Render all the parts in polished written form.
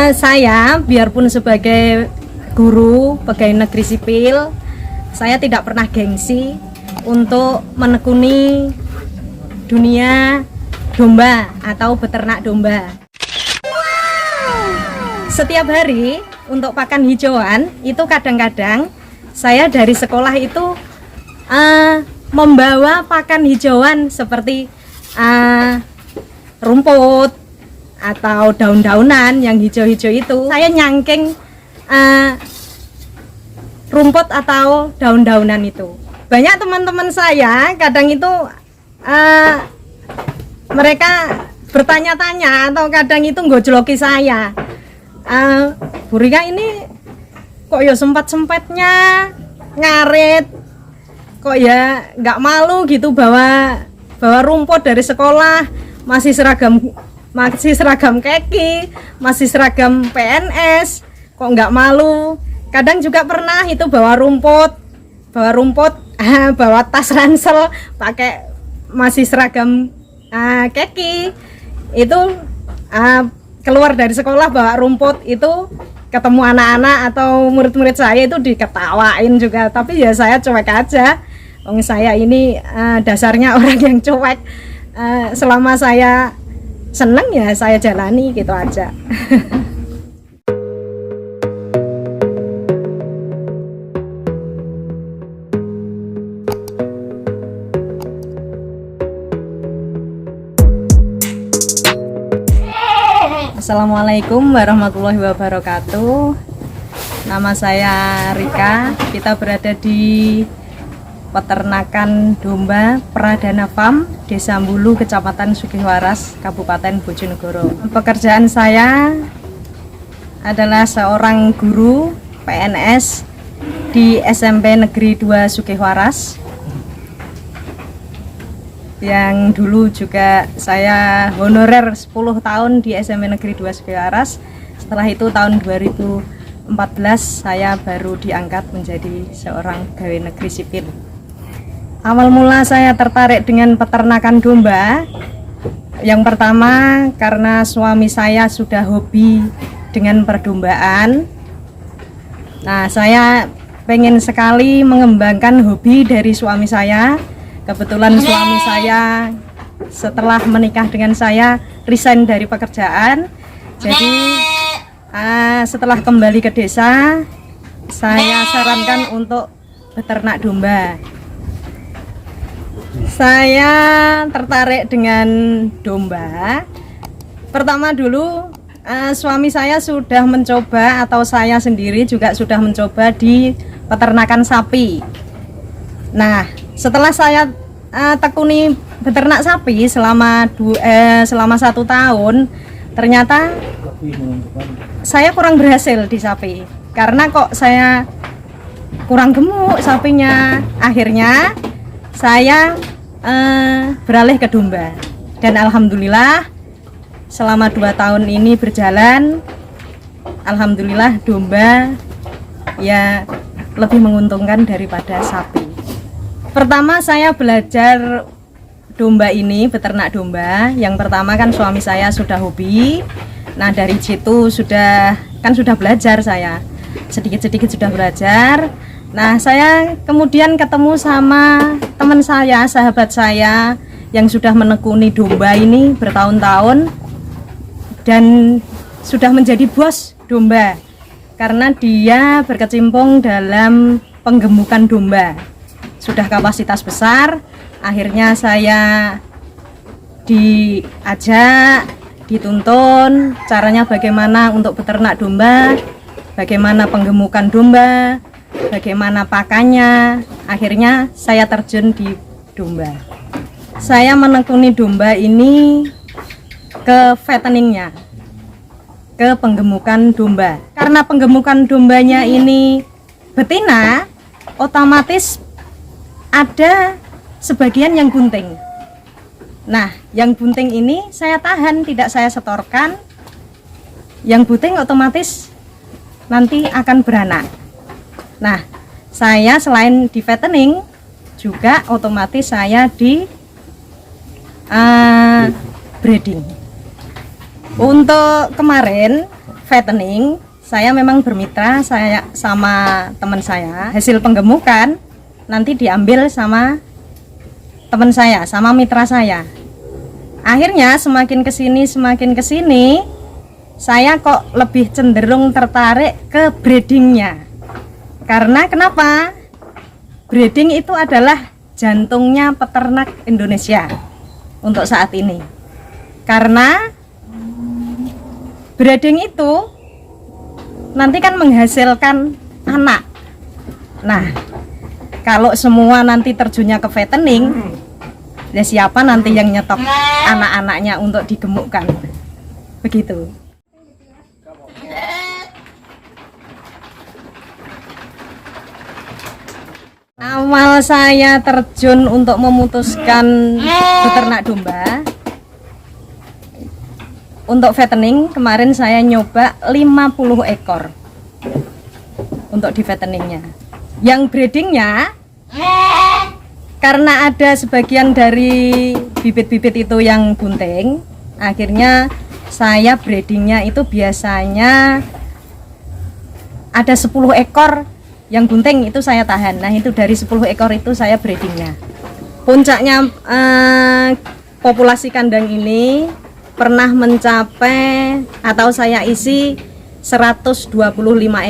Saya biarpun sebagai guru pegawai negeri sipil, saya tidak pernah gengsi untuk menekuni dunia domba atau beternak domba. Setiap hari untuk pakan hijauan itu kadang-kadang saya dari sekolah itu membawa pakan hijauan seperti rumput atau daun-daunan yang hijau-hijau itu. Saya nyangking rumput atau daun-daunan itu. Banyak teman-teman saya kadang itu mereka bertanya-tanya atau kadang itu ngojloki saya. Bu Rika ini kok ya sempat-sempatnya ngarit, kok ya nggak malu gitu bawa rumput dari sekolah, masih seragam keki, masih seragam PNS, kok nggak malu. Kadang juga pernah itu bawa rumput, bawa tas ransel, pakai masih seragam keki, itu keluar dari sekolah bawa rumput, itu ketemu anak-anak atau murid-murid saya itu diketawain juga, tapi ya saya cuek aja. Saya ini dasarnya orang yang cuek. Selama saya seneng ya saya jalani gitu aja. Assalamualaikum warahmatullahi wabarakatuh. Nama saya Rika. Kita berada di peternakan domba Pradana Farm, Desa Mbulu, Kecamatan Sugihwaras, Kabupaten Bojonegoro. Pekerjaan saya adalah seorang guru PNS di SMP Negeri 2 Sugihwaras. Yang dulu juga saya honorer 10 tahun di SMP Negeri 2 Sugihwaras. Setelah itu tahun 2014 saya baru diangkat menjadi seorang pegawai negeri sipil. Awal mula saya tertarik dengan peternakan domba, yang pertama karena suami saya sudah hobi dengan perdombaan. Nah, saya pengen sekali mengembangkan hobi dari suami saya. Kebetulan suami saya setelah menikah dengan saya resign dari pekerjaan. Jadi setelah kembali ke desa, saya sarankan untuk beternak domba. Saya tertarik dengan domba. Pertama dulu suami saya sudah mencoba, atau saya sendiri juga sudah mencoba di peternakan sapi. Nah, setelah saya tekuni beternak sapi selama 1 tahun, ternyata saya kurang berhasil di sapi. Karena kok saya kurang gemuk sapinya. Akhirnya saya beralih ke domba. Dan alhamdulillah selama 2 tahun ini berjalan, alhamdulillah domba ya lebih menguntungkan daripada sapi. Pertama saya belajar domba ini, beternak domba. Yang pertama kan suami saya sudah hobi. Nah, dari situ sudah belajar saya. Sedikit-sedikit sudah belajar. Nah, saya kemudian ketemu sama teman saya, sahabat saya yang sudah menekuni domba ini bertahun-tahun dan sudah menjadi bos domba. Karena dia berkecimpung dalam penggemukan domba. Sudah kapasitas besar, akhirnya saya diajak, dituntun caranya bagaimana untuk beternak domba, bagaimana penggemukan domba, bagaimana pakannya. Akhirnya saya terjun di domba. Saya menekuni domba ini ke fatteningnya, ke penggemukan domba. Karena penggemukan dombanya ini betina, otomatis ada sebagian yang bunting. Nah, yang bunting ini saya tahan, tidak saya setorkan. Yang bunting otomatis nanti akan beranak. Nah, saya selain di fattening juga otomatis saya di breeding. Untuk kemarin fattening, saya memang bermitra saya sama teman saya. Hasil penggemukan nanti diambil sama teman saya, sama mitra saya. Akhirnya semakin kesini, saya kok lebih cenderung tertarik ke breedingnya. Karena kenapa? Breeding itu adalah jantungnya peternak Indonesia untuk saat ini. Karena breeding itu nanti kan menghasilkan anak. Nah, kalau semua nanti terjunnya ke fattening, ya siapa nanti yang nyetok anak-anaknya untuk digemukkan? Begitu. Awal saya terjun untuk memutuskan beternak domba untuk fattening, kemarin saya nyoba 50 ekor untuk di fatteningnya. Yang breedingnya, karena ada sebagian dari bibit-bibit itu yang bunting, akhirnya saya breedingnya itu biasanya ada 10 ekor yang bunting, itu saya tahan. Nah, itu dari 10 ekor itu saya breedingnya. Puncaknya populasi kandang ini pernah mencapai atau saya isi 125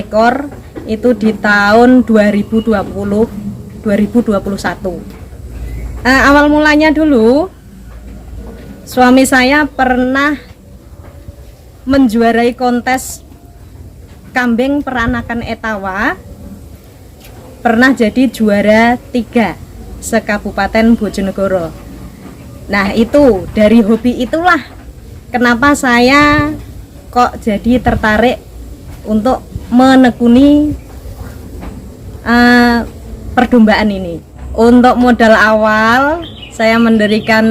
ekor itu di tahun 2021. Awal mulanya dulu suami saya pernah menjuarai kontes kambing peranakan etawa, pernah jadi juara 3 se-Kabupaten Bojonegoro. Nah, itu dari hobi itulah kenapa saya kok jadi tertarik untuk menekuni perdombaan ini. Untuk modal awal saya mendirikan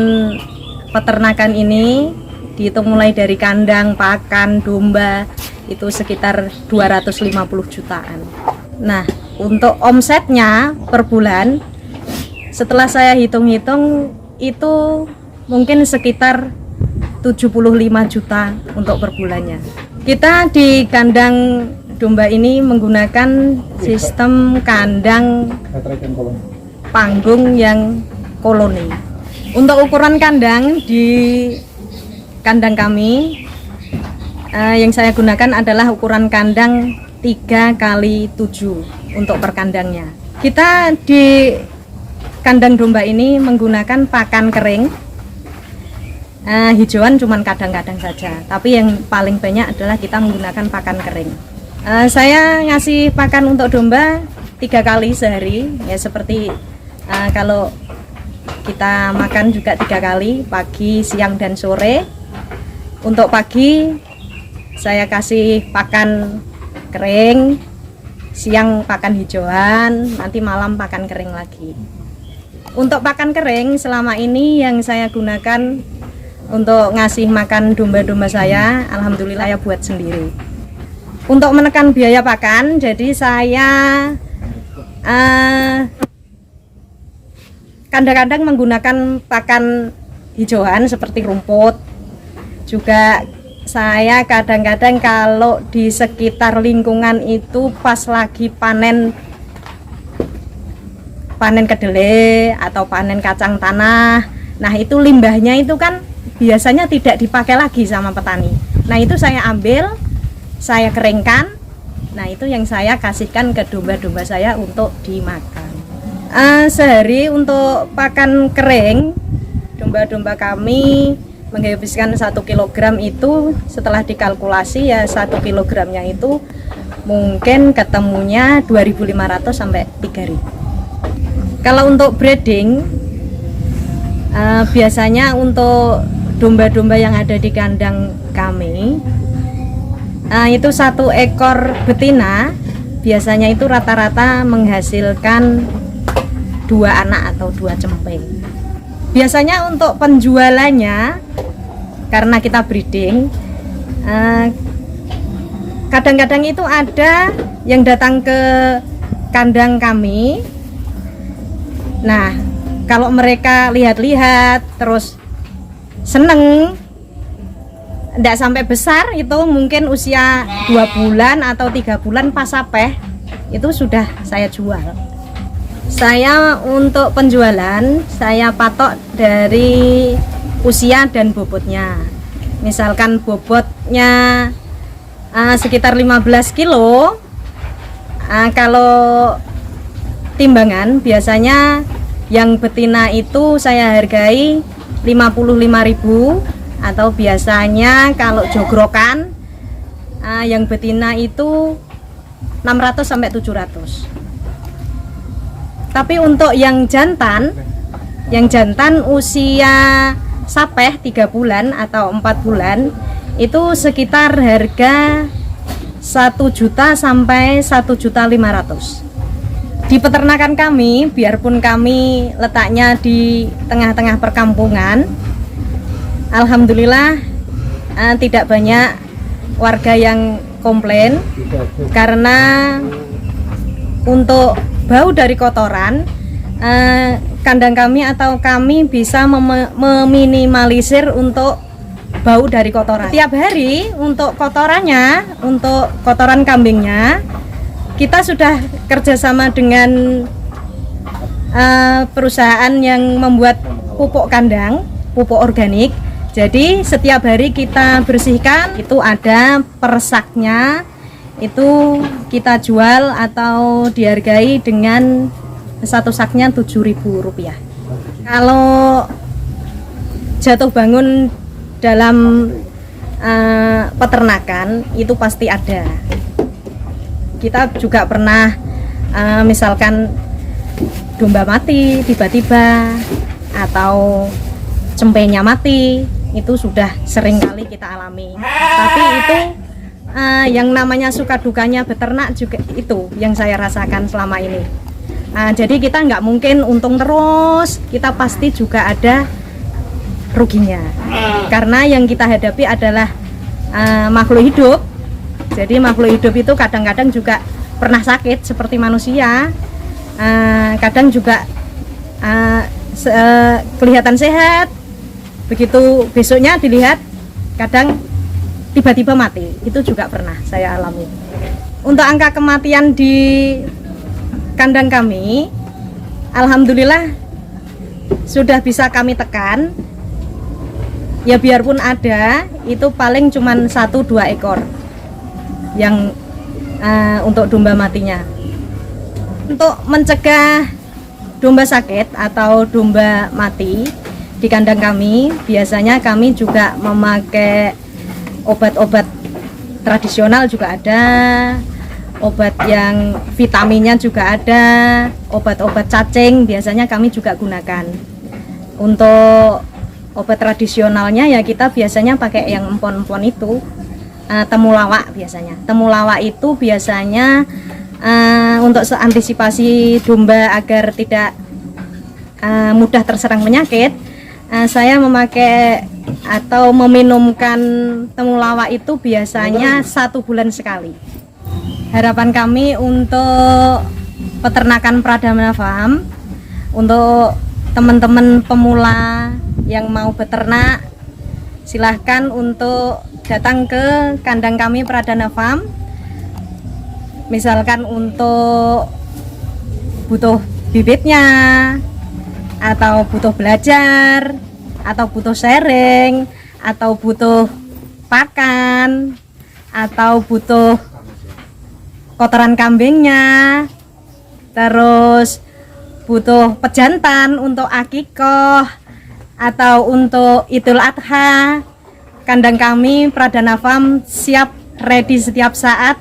peternakan ini dihitung mulai dari kandang, pakan, domba itu sekitar 250 jutaan. Nah, untuk omsetnya per bulan setelah saya hitung-hitung itu mungkin sekitar 75 juta untuk per bulannya. Kita di kandang domba ini menggunakan sistem kandang panggung yang koloni. Untuk ukuran kandang di kandang kami yang saya gunakan adalah ukuran kandang 3x7 untuk per kandangnya. Kita di kandang domba ini menggunakan pakan kering. Hijauan cuman kadang-kadang saja, tapi yang paling banyak adalah kita menggunakan pakan kering. Saya ngasih pakan untuk domba 3 kali sehari, ya seperti kalau kita makan juga 3 kali, pagi, siang, dan sore. Untuk pagi saya kasih pakan kering, siang pakan hijauan, nanti malam pakan kering lagi. Untuk pakan kering selama ini yang saya gunakan untuk ngasih makan domba-domba saya, alhamdulillah ya buat sendiri. Untuk menekan biaya pakan, jadi saya kadang-kadang menggunakan pakan hijauan seperti rumput. Juga saya kadang-kadang kalau di sekitar lingkungan itu pas lagi panen kedelai atau panen kacang tanah, nah itu limbahnya itu kan biasanya tidak dipakai lagi sama petani. Nah, itu saya ambil, saya keringkan. Nah, itu yang saya kasihkan ke domba-domba saya untuk dimakan. Sehari untuk pakan kering, domba-domba kami menghabiskan 1 kilogram itu setelah dikalkulasi ya 1 kilogramnya itu mungkin ketemunya 2.500 sampai 3.000. Kalau untuk breeding, biasanya untuk domba-domba yang ada di kandang kami itu 1 ekor betina biasanya itu rata-rata menghasilkan 2 anak atau 2 cempeng. Biasanya untuk penjualannya karena kita breeding, kadang-kadang itu ada yang datang ke kandang kami. Nah, kalau mereka lihat-lihat terus seneng, Tidak sampai besar, itu mungkin usia 2 bulan atau 3 bulan pas sapeh itu sudah saya jual. Saya untuk penjualan saya patok dari usia dan bobotnya. Misalkan bobotnya sekitar 15 kilo, kalau timbangan biasanya yang betina itu saya hargai 55.000, atau biasanya kalau jogrokan yang betina itu 600 sampai 700. Tapi untuk yang jantan usia sapeh 3 bulan atau 4 bulan itu sekitar harga 1 juta sampai 1.500.000. Di peternakan kami, biarpun kami letaknya di tengah-tengah perkampungan, alhamdulillah tidak banyak warga yang komplain karena untuk bau dari kotoran, kandang kami atau kami bisa meminimalisir untuk bau dari kotoran. Tiap hari untuk kotorannya, untuk kotoran kambingnya, kita sudah kerjasama dengan perusahaan yang membuat pupuk kandang, pupuk organik. Jadi setiap hari kita bersihkan, itu ada persaknya, itu kita jual atau dihargai dengan satu saknya Rp7.000. Kalau jatuh bangun dalam peternakan itu pasti ada. Kita juga pernah misalkan domba mati tiba-tiba atau cempenya mati, itu sudah sering kali kita alami. Tapi itu yang namanya suka dukanya beternak juga itu yang saya rasakan selama ini. Jadi kita nggak mungkin untung terus, kita pasti juga ada ruginya. Karena yang kita hadapi adalah makhluk hidup. Jadi makhluk hidup itu kadang-kadang juga pernah sakit seperti manusia, kadang juga kelihatan sehat. Begitu besoknya dilihat kadang tiba-tiba mati, itu juga pernah saya alami. Untuk angka kematian di kandang kami, alhamdulillah sudah bisa kami tekan. Ya biarpun ada, itu paling cuma 1-2 ekor yang untuk domba matinya. Untuk mencegah domba sakit atau domba mati di kandang kami, biasanya kami juga memakai obat-obat tradisional juga ada, obat yang vitaminnya juga ada, obat-obat cacing biasanya kami juga gunakan. Untuk obat tradisionalnya ya kita biasanya pakai yang empon-empon itu, temulawak biasanya. Temulawak itu biasanya untuk antisipasi domba agar tidak mudah terserang penyakit. Saya memakai atau meminumkan temulawak itu biasanya 1 bulan sekali. Harapan kami untuk peternakan Pradana Farm, untuk teman-teman pemula yang mau beternak, silahkan untuk datang ke kandang kami Pradana Farm. Misalkan untuk butuh bibitnya, atau butuh belajar, atau butuh sharing, atau butuh pakan, atau butuh kotoran kambingnya, terus butuh pejantan untuk akikoh atau untuk Idul Adha, kandang kami Pradana Farm siap ready setiap saat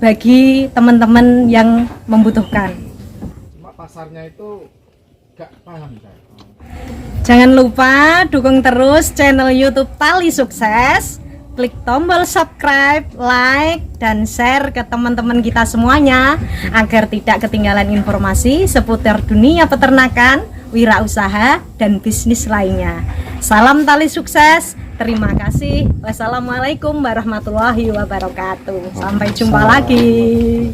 bagi teman-teman yang membutuhkan. Cuma pasarnya itu gak paham saya. Jangan lupa dukung terus channel YouTube Tali Sukses, klik tombol subscribe, like, dan share ke teman-teman kita semuanya agar tidak ketinggalan informasi seputar dunia peternakan, wirausaha, dan bisnis lainnya. Salam Tali Sukses, terima kasih. Wassalamualaikum warahmatullahi wabarakatuh. Sampai jumpa lagi.